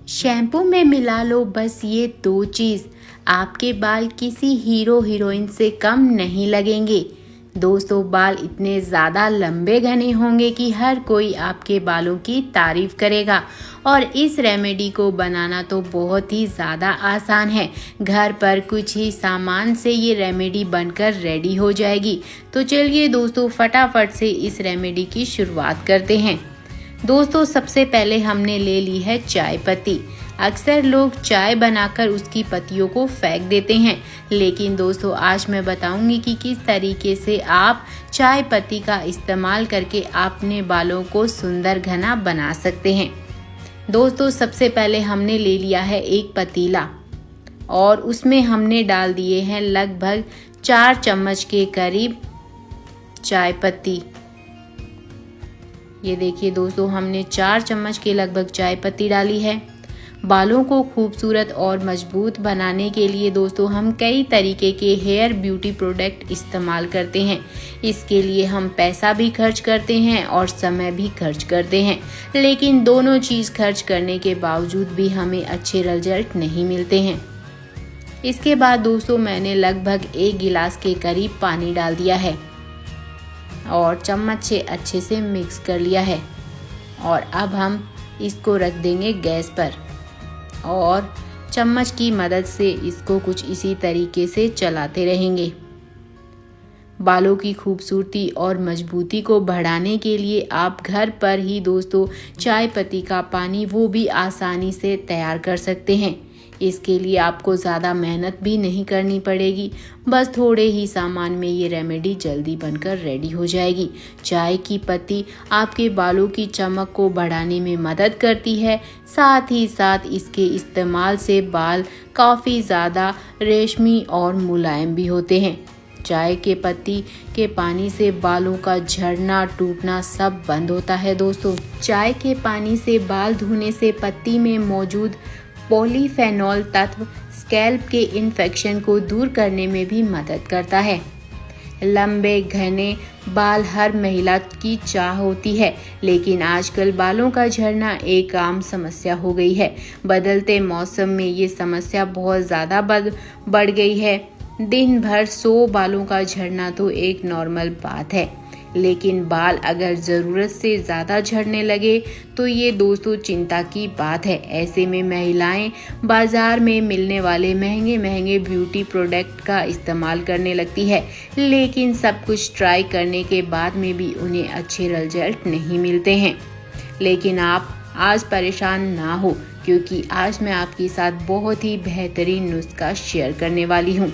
Shampoo में मिला लो बस ये दो चीज़, आपके बाल किसी हीरो हीरोइन से कम नहीं लगेंगे। दोस्तों, बाल इतने ज़्यादा लंबे घने होंगे कि हर कोई आपके बालों की तारीफ करेगा। और इस रेमेडी को बनाना तो बहुत ही ज़्यादा आसान है। घर पर कुछ ही सामान से ये रेमेडी बनकर रेडी हो जाएगी। तो चलिए दोस्तों, फटाफट से इस रेमेडी की शुरुआत करते हैं। दोस्तों, सबसे पहले हमने ले ली है चाय पत्ती। अक्सर लोग चाय बनाकर उसकी पत्तियों को फेंक देते हैं, लेकिन दोस्तों आज मैं बताऊंगी कि किस तरीके से आप चाय पत्ती का इस्तेमाल करके अपने बालों को सुंदर घना बना सकते हैं। दोस्तों, सबसे पहले हमने ले लिया है एक पतीला और उसमें हमने डाल दिए हैं लगभग 4 चम्मच के करीब चाय पत्ती। ये देखिए दोस्तों, हमने 4 चम्मच के लगभग चाय पत्ती डाली है। बालों को खूबसूरत और मजबूत बनाने के लिए दोस्तों हम कई तरीके के हेयर ब्यूटी प्रोडक्ट इस्तेमाल करते हैं। इसके लिए हम पैसा भी खर्च करते हैं और समय भी खर्च करते हैं, लेकिन दोनों चीज़ खर्च करने के बावजूद भी हमें अच्छे रिजल्ट नहीं मिलते हैं। इसके बाद दोस्तों मैंने लगभग 1 गिलास के करीब पानी डाल दिया है और चम्मच से अच्छे से मिक्स कर लिया है। और अब हम इसको रख देंगे गैस पर और चम्मच की मदद से इसको कुछ इसी तरीके से चलाते रहेंगे। बालों की खूबसूरती और मजबूती को बढ़ाने के लिए आप घर पर ही दोस्तों चाय पत्ती का पानी वो भी आसानी से तैयार कर सकते हैं। इसके लिए आपको ज़्यादा मेहनत भी नहीं करनी पड़ेगी, बस थोड़े ही सामान में ये रेमेडी जल्दी बनकर रेडी हो जाएगी। चाय की पत्ती आपके बालों की चमक को बढ़ाने में मदद करती है, साथ ही साथ इसके इस्तेमाल से बाल काफ़ी ज़्यादा रेशमी और मुलायम भी होते हैं। चाय के पत्ती के पानी से बालों का झड़ना टूटना सब बंद होता है। दोस्तों, चाय के पानी से बाल धोने से पत्ती में मौजूद पॉलीफेनॉल तत्व स्कैल्प के इन्फेक्शन को दूर करने में भी मदद करता है। लंबे घने बाल हर महिला की चाह होती है, लेकिन आजकल बालों का झड़ना एक आम समस्या हो गई है। बदलते मौसम में ये समस्या बहुत ज़्यादा बढ़ गई है। दिन भर 100 बालों का झड़ना तो एक नॉर्मल बात है, लेकिन बाल अगर ज़रूरत से ज़्यादा झड़ने लगे तो ये दोस्तों चिंता की बात है। ऐसे में महिलाएं बाज़ार में मिलने वाले महंगे महंगे ब्यूटी प्रोडक्ट का इस्तेमाल करने लगती है, लेकिन सब कुछ ट्राई करने के बाद में भी उन्हें अच्छे रिजल्ट नहीं मिलते हैं। लेकिन आप आज परेशान ना हो, क्योंकि आज मैं आपके साथ बहुत ही बेहतरीन नुस्खा शेयर करने वाली हूँ।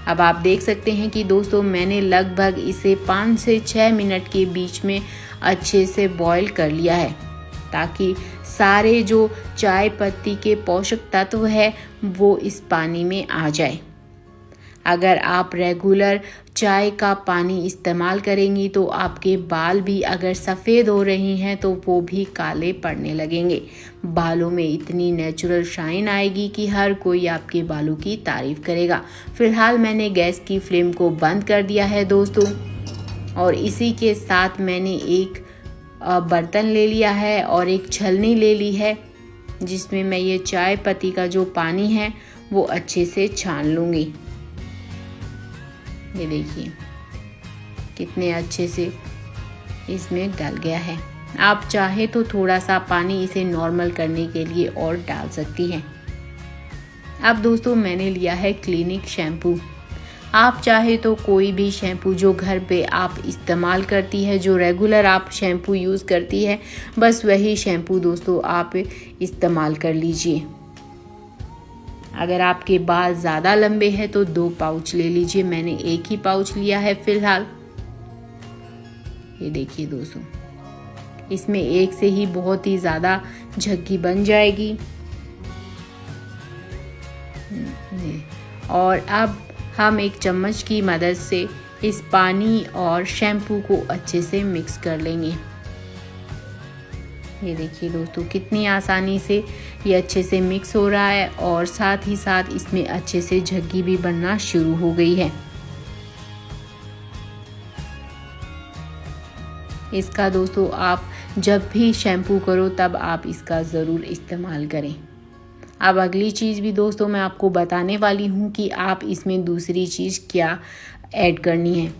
अब आप देख सकते हैं कि दोस्तों मैंने लगभग इसे 5 से 6 मिनट के बीच में अच्छे से बॉईल कर लिया है, ताकि सारे जो चाय पत्ती के पोषक तत्व है वो इस पानी में आ जाए। अगर आप रेगुलर चाय का पानी इस्तेमाल करेंगी तो आपके बाल भी अगर सफ़ेद हो रही हैं तो वो भी काले पड़ने लगेंगे। बालों में इतनी नेचुरल शाइन आएगी कि हर कोई आपके बालों की तारीफ करेगा। फिलहाल मैंने गैस की फ्लेम को बंद कर दिया है दोस्तों, और इसी के साथ मैंने एक बर्तन ले लिया है और एक छलनी ले ली है, जिसमें मैं ये चाय पत्ती का जो पानी है वो अच्छे से छान लूँगी। ये देखिए कितने अच्छे से इसमें डल गया है। आप चाहे तो थोड़ा सा पानी इसे नॉर्मल करने के लिए और डाल सकती हैं। अब दोस्तों मैंने लिया है क्लिनिक शैम्पू। आप चाहे तो कोई भी शैम्पू जो घर पे आप इस्तेमाल करती है, जो रेगुलर आप शैम्पू यूज़ करती है, बस वही शैम्पू दोस्तों आप इस्तेमाल कर लीजिए। अगर आपके बाल ज़्यादा लंबे हैं तो 2 पाउच ले लीजिए, मैंने 1 ही पाउच लिया है फिलहाल। ये देखिए दोस्तों, इसमें एक से ही बहुत ही ज़्यादा झग्गी बन जाएगी। और अब हम एक चम्मच की मदद से इस पानी और शैम्पू को अच्छे से मिक्स कर लेंगे। ये देखिए दोस्तों कितनी आसानी से ये अच्छे से मिक्स हो रहा है और साथ ही साथ इसमें अच्छे से झग्गी भी बनना शुरू हो गई है। इसका दोस्तों आप जब भी शैम्पू करो तब आप इसका ज़रूर इस्तेमाल करें। अब अगली चीज़ भी दोस्तों मैं आपको बताने वाली हूँ कि आप इसमें दूसरी चीज़ क्या ऐड करनी है।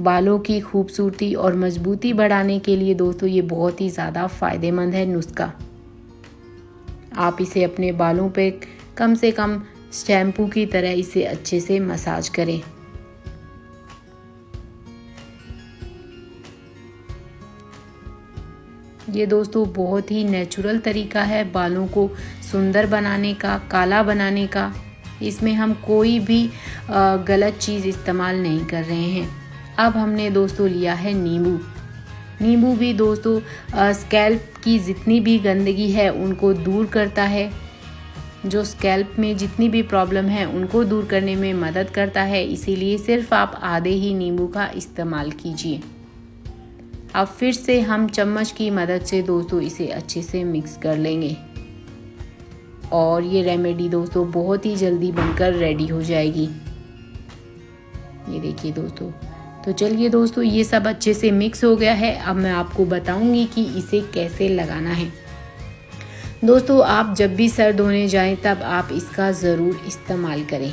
बालों की खूबसूरती और मजबूती बढ़ाने के लिए दोस्तों ये बहुत ही ज़्यादा फ़ायदेमंद है नुस्खा। आप इसे अपने बालों पे कम से कम शैम्पू की तरह इसे अच्छे से मसाज करें। ये दोस्तों बहुत ही नेचुरल तरीका है बालों को सुंदर बनाने का, काला बनाने का। इसमें हम कोई भी गलत चीज़ इस्तेमाल नहीं कर रहे हैं। अब हमने दोस्तों लिया है नींबू। नींबू भी दोस्तों स्कैल्प की जितनी भी गंदगी है उनको दूर करता है। जो स्कैल्प में जितनी भी प्रॉब्लम है उनको दूर करने में मदद करता है। इसीलिए सिर्फ आप आधे ही नींबू का इस्तेमाल कीजिए। अब फिर से हम चम्मच की मदद से दोस्तों इसे अच्छे से मिक्स कर लेंगे और ये रेमेडी दोस्तों बहुत ही जल्दी बनकर रेडी हो जाएगी। ये देखिए दोस्तों। तो चलिए दोस्तों ये सब अच्छे से मिक्स हो गया है। अब मैं आपको बताऊंगी कि इसे कैसे लगाना है। दोस्तों आप जब भी सर धोने जाएं तब आप इसका ज़रूर इस्तेमाल करें।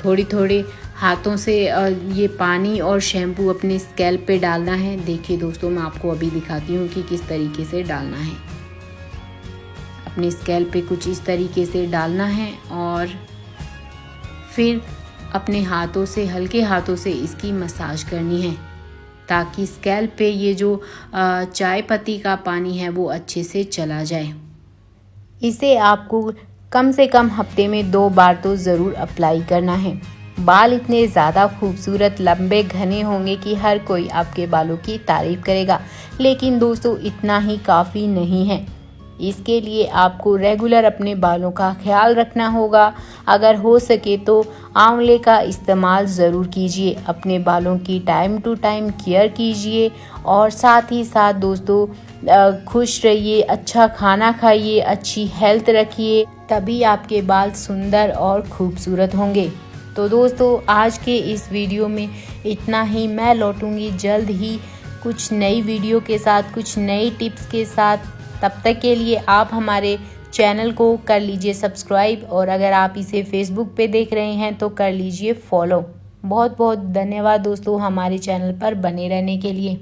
थोड़ी थोड़ी हाथों से ये पानी और शैम्पू अपने स्कैल्प पे डालना है। देखिए दोस्तों मैं आपको अभी दिखाती हूँ कि किस तरीके से डालना है। अपने स्कैल्प पे कुछ इस तरीके से डालना है और फिर अपने हाथों से, हल्के हाथों से इसकी मसाज करनी है ताकि स्कैल्प पे ये जो चाय पत्ती का पानी है वो अच्छे से चला जाए। इसे आपको कम से कम हफ्ते में 2 बार तो ज़रूर अप्लाई करना है। बाल इतने ज़्यादा खूबसूरत, लंबे, घने होंगे कि हर कोई आपके बालों की तारीफ़ करेगा। लेकिन दोस्तों इतना ही काफ़ी नहीं है। इसके लिए आपको रेगुलर अपने बालों का ख्याल रखना होगा। अगर हो सके तो आंवले का इस्तेमाल ज़रूर कीजिए। अपने बालों की टाइम टू टाइम केयर कीजिए और साथ ही साथ दोस्तों खुश रहिए, अच्छा खाना खाइए, अच्छी हेल्थ रखिए, तभी आपके बाल सुंदर और खूबसूरत होंगे। तो दोस्तों आज के इस वीडियो में इतना ही। मैं लौटूंगी जल्द ही कुछ नई वीडियो के साथ, कुछ नई टिप्स के साथ। तब तक के लिए आप हमारे चैनल को कर लीजिए सब्सक्राइब और अगर आप इसे फेसबुक पे देख रहे हैं तो कर लीजिए फॉलो। बहुत बहुत धन्यवाद दोस्तों हमारे चैनल पर बने रहने के लिए।